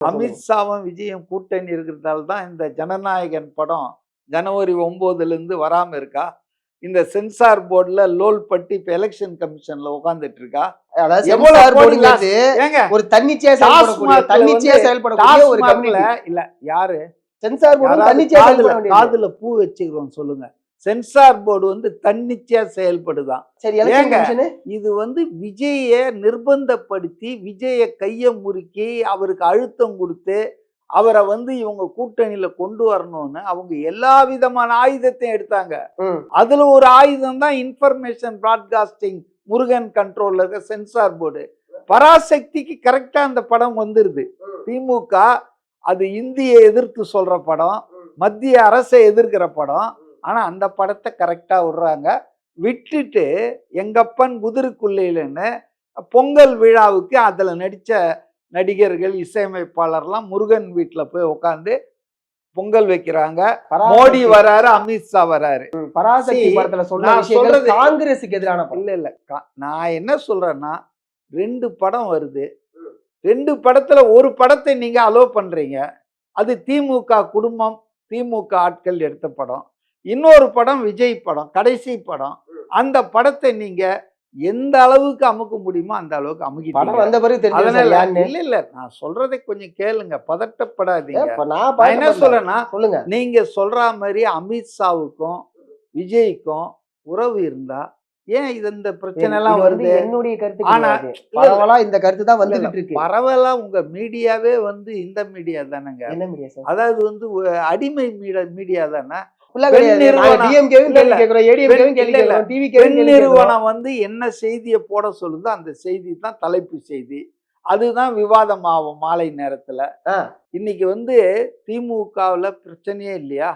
அமித்ஷாவும் விஜயும் கூட்டணி இருக்கிறதால தான் இந்த ஜனநாயகன் படம் ஜனவரி 9ல இருந்து வராம இருக்கா. இந்த சென்சார் போர்டுல லோல் பட்டி இப்ப எலெக்ஷன் கமிஷன்ல உட்கார்ந்துட்டு இருக்கா. ஒரு தன்னிச்சையா செயல்படக்கூடிய ஒரு கமிட்டி இல்ல யாரு சென்சார் போர்டு காதுல பூ வச்சுக்கிறோம் சொல்லுங்க. சென்சார் போர்டு வந்து தன்னிச்சையா செயல்படுதான். இது வந்து விஜய நிர்பந்தப்படுத்தி விஜய கைய முறுக்கி அவருக்கு அழுத்தம் கொடுத்து அவரை வந்து இவங்க கூட்டணியில கொண்டு வரணும்னு அவங்க எல்லா விதமான ஆயுதத்தையும் எடுத்தாங்க. அதுல ஒரு ஆயுதம் தான் இன்ஃபர்மேஷன் பிராட்காஸ்டிங் முருகன் கண்ட்ரோல்ல இருக்க சென்சார் போர்டு. பராசக்திக்கு கரெக்டா அந்த படம் வந்துருது. திமுக அது இந்தியை எதிர்த்து சொல்ற படம், மத்திய அரசை எதிர்க்கிற படம். ஆனா அந்த படத்தை கரெக்டா விடுறாங்க. விட்டுட்டு எங்கப்பன் குதிரைக்குள்ளையிலன்னு பொங்கல் விழாவுக்கு அதுல நடிச்ச நடிகர்கள் இசையமைப்பாளர்லாம் முருகன் வீட்டுல போய் உட்காந்து பொங்கல் வைக்கிறாங்க. மோடி வராரு, அமித்ஷா வராரு. பராசக்தி படத்துல சொல்றது காங்கிரஸுக்கு எதிரான இல்ல நான் என்ன சொல்றேன்னா 2 படம் வருது. 2 படத்துல ஒரு படத்தை நீங்க அலோவ் பண்றீங்க. அது திமுக குடும்பம் திமுக ஆட்கள் எடுத்த படம். இன்னொரு படம் விஜய் படம், கடைசி படம். அந்த படத்தை நீங்க எந்த அளவுக்கு அமுக்க முடியுமோ அந்த அளவுக்கு அமுக்கிட்டீங்க. இல்ல நான் சொல்றதை கொஞ்சம் கேளுங்க, பதட்டப்படாதீங்க. நான் என்ன சொல்றேன்னா நீங்க சொல்ற மாதிரி அமித்ஷாவுக்கும் விஜய்க்கும் உறவு இருந்தா ஏன் இந்த பிரச்சனை எல்லாம் வருது? என்னுடைய கருத்து. ஆனா பரவலா இந்த கருத்து தான் வந்துகிட்டு இருக்கு. பரவலா உங்க மீடியாவே வந்து இந்த மீடியா தானங்க. அதாவது வந்து அடிமை மீடியா தானே. நிறுவனம் வந்து என்ன செய்தியை போட சொல்லுதோ அந்த செய்தி தான் தலைப்பு செய்தி. அதுதான் விவாதம் ஆகும் மாலை நேரத்துல. இன்னைக்கு வந்து திமுகவுல பிரச்சனையே இல்லையா?